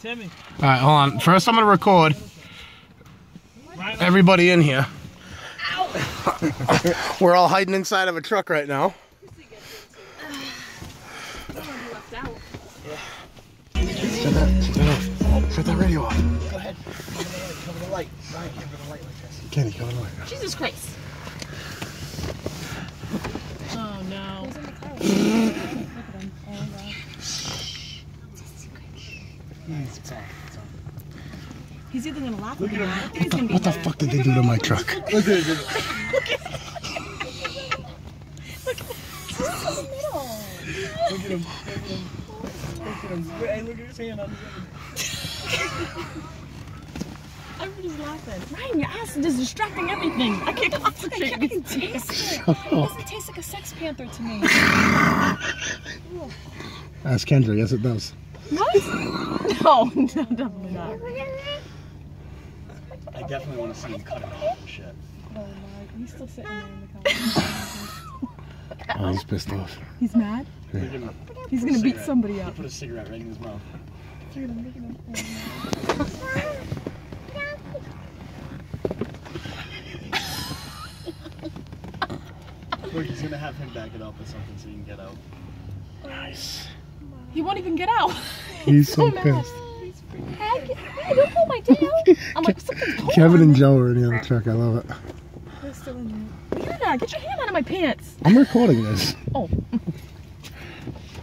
Timmy. All right, hold on. First, I'm gonna record everybody in here. We're all hiding inside of a truck right now. Shut that radio off. Go ahead. Cover the light. Ryan, cover the light like this. Kenny, cover the light. Jesus Christ. Oh no. He's either gonna laugh or he's gonna be What the fuck did they do to my truck? Look at it. Look at him. Look at him. Hey, look at his hand on his head. Everybody's laughing. Ryan, your ass is distracting everything. I can't concentrate. I can taste it. It doesn't taste like a Sex Panther to me. Ask Kendra. Yes, it does. What? No, definitely not. I definitely want to see him cut it off and shit. Oh my, he's still sitting there in the car. Oh, he's pissed off. He's mad? Yeah. He's gonna beat somebody up. He put a cigarette right in his mouth. Look at him, look at him. Look, he's gonna have him back it up or something so he can get out. Nice. He won't even get out. He's so mad. pissed. Hey, don't pull my tail. I'm like, something's going Kevin on. and Joe are in the other truck. I love it. They're still in Hannah, get your hand out of my pants. I'm recording this. Oh.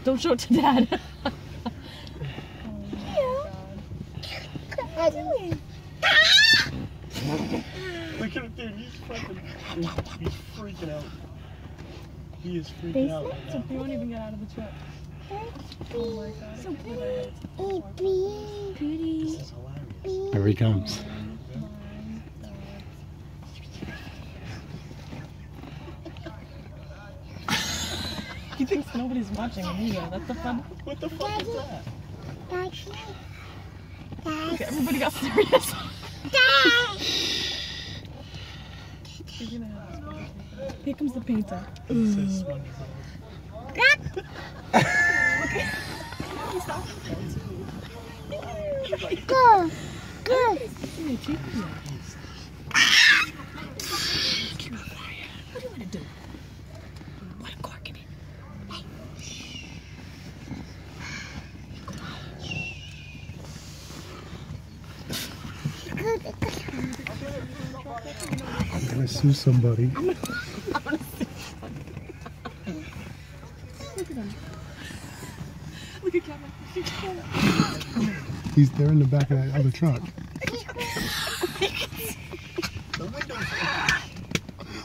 Don't show it to Dad. there. What are you doing? Look at him, dude. He's freaking out. He is freaking out right now. He won't even get out of the truck. Oh my god. So pretty. This is hilarious. Here he comes. He thinks nobody's watching him either. That's the fun. What the fuck is that? Okay, everybody got serious. Here comes the painter. It says Spongebob. Go. Go. What do you want to do? What a cork in it. I'm gonna sue somebody. I'm gonna see. Look at him. Look at Kevin. Look at Kevin. He's there in the back of that other truck. The window's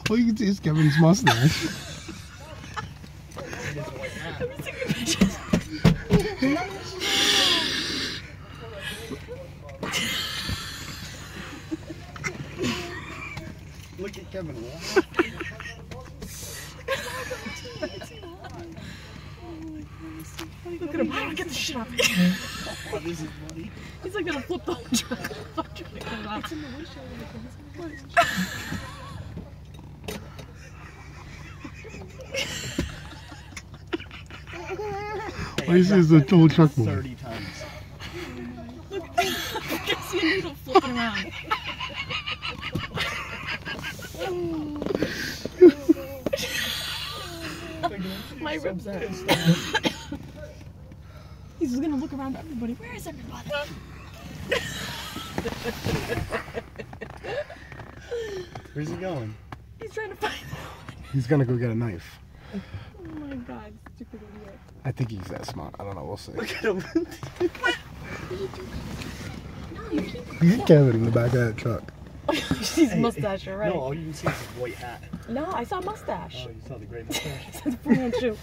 All you can see is Kevin's mustache. Let me see your pictures. Look at Kevin. Look at him. Get the shit off. Oh, this is funny. He's like gonna flip the whole truck. Fuck your pictures off. It's in the windshield. All you see is the whole truck moving. 30 times. Look, I can see a needle flipping around. My ribs are. He's gonna look around at everybody. Where is everybody? Where's he going? He's trying to find. He's gonna go get a knife. Oh my god, stupid idiot. I think he's that smart. I don't know. We'll see. Look at him. Look at Kevin in the back of that truck. She's mustache, you're right. No, all you can see is his white hat. No, I saw mustache. Oh, you saw the great mustache. It's a full shoe.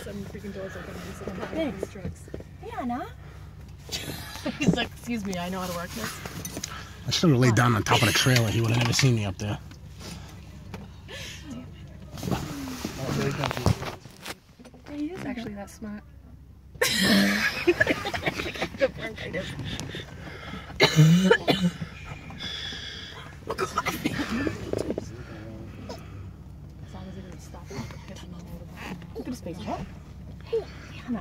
Some freaking doors open. He's sitting behind Thanks. these trucks. Anna. He's like, excuse me, I know how to work this. I should have laid down on top of the trailer. He would have never seen me up there. Oh, there he comes. Yeah, he is actually that smart. The bronchitis. Look at my face. As long as he doesn't stop. Look at his face. Hey, No.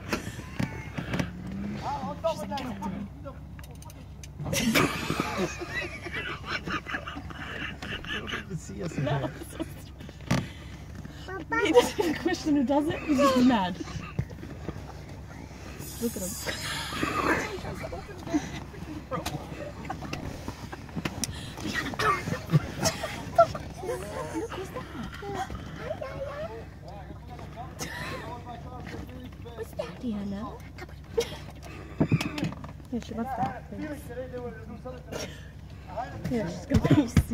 She's like, give it to me. See us No. He doesn't even question who does it. He's just mad. Look at him. What's that, Diana? Yeah, she wants that. Yeah, she's gonna pay seats.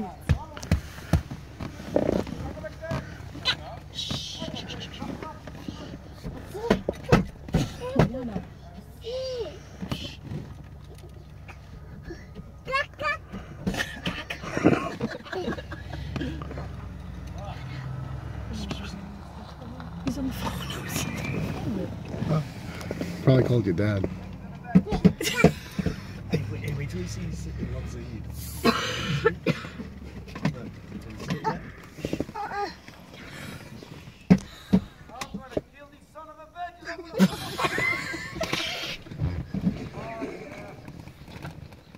Diana. He's on the phone. Probably called your dad. Hey, wait till you see he's sitting on Zaid.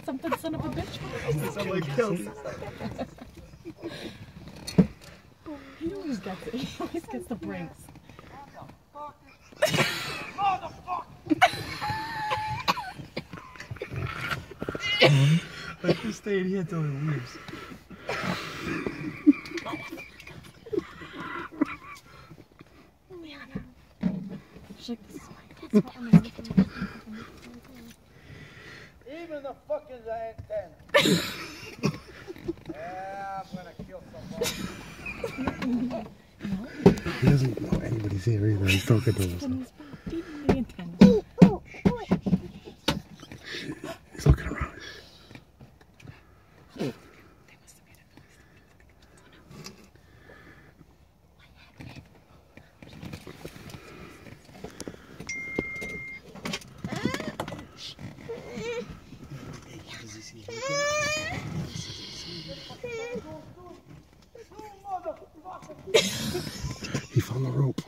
Something son of a bitch. Someone kills. He always gets it. He always gets the breaks. Let's just stay in here till he leaves. She's like, this is my dad's bottom. Even the fucking antenna. Yeah, I'm gonna kill somebody. He doesn't know anybody's here either. He's talking to us. Even the antenna. He's looking around. He found the rope.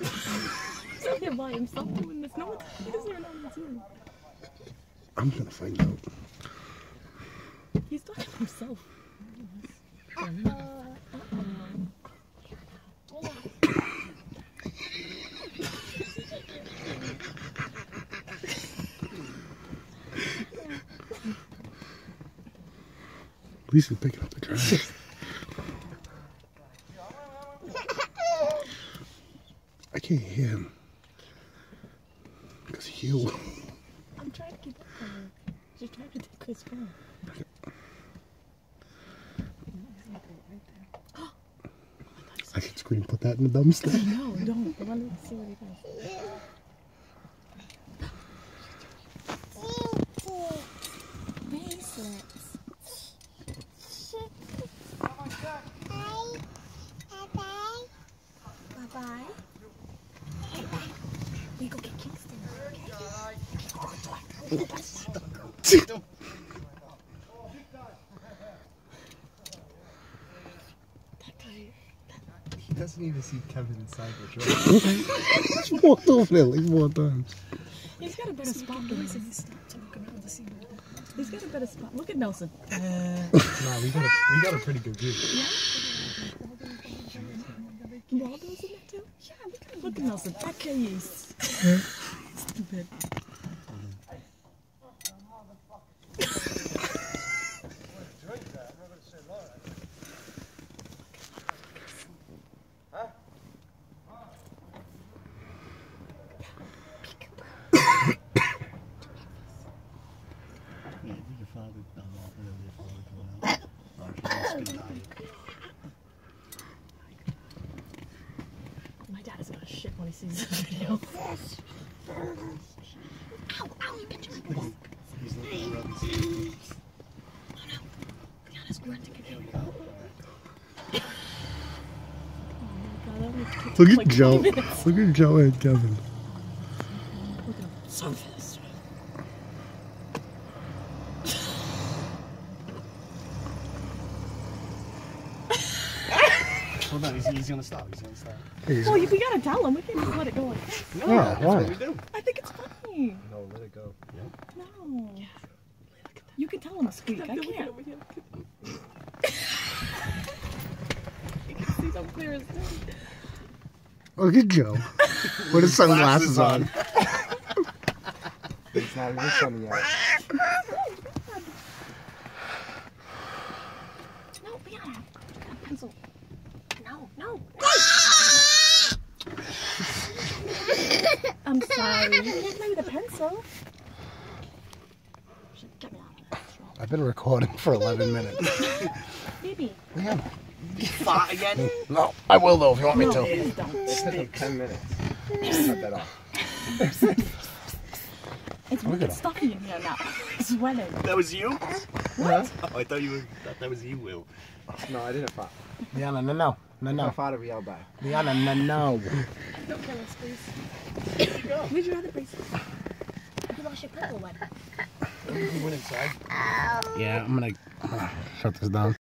He's out here by himself doing this. No one, he doesn't even know what he's doing. I'm gonna find out. He's talking to himself. At least he's picking up the trash. I can't hear him. Because of you. I'm trying to keep up with her. She's trying to take his phone. I can scream, put that in the dumpster. No, don't. I want to see what he does. Bracelets. Bye-bye. We go get Kingston. He doesn't even see Kevin inside the truck. He's walked over there like 4 times. He's got a better spot than us. He's got a better spot. Look at Nelson. Nah, we got a pretty good view. Waldo's in there too? Yeah, look at Nelson. Okay, stupid. My dad is gonna shit when he sees this video. Ow, ow, you get your ankle. He's looking around the Oh no, Brianna's grunting again. Oh my god, Look at Joe. Look at Joe and Kevin. Look at him. So fast. Hold on. He's gonna stop. He's gonna stop. Well, we gotta tell him. We can't just let it go like this. No, Yeah, that's why? what we do. I think it's funny. No, let it go. No. You can tell him to squeak. I can't. You can see so clear as day. Look at Joe with his sunglasses on. It's not even funny yet. No, we gotta have a pencil. No. I'm sorry. You can't play with a pencil. Get me out of that. I've been recording for 11 minutes. Baby. Yeah. Fart again? No, I will though if you want me No, to. please don't. It took 10 minutes. Cut that off. It's wicked stuffy in here now. It's sweating. That was you? What? Oh, I thought that was you, Will. No, I didn't fart. Liana, no. My father yelled back. Liana, no. Don't kill us, please. Where'd you other braces? You lost your purple one. You went inside. Yeah, I'm gonna shut this down.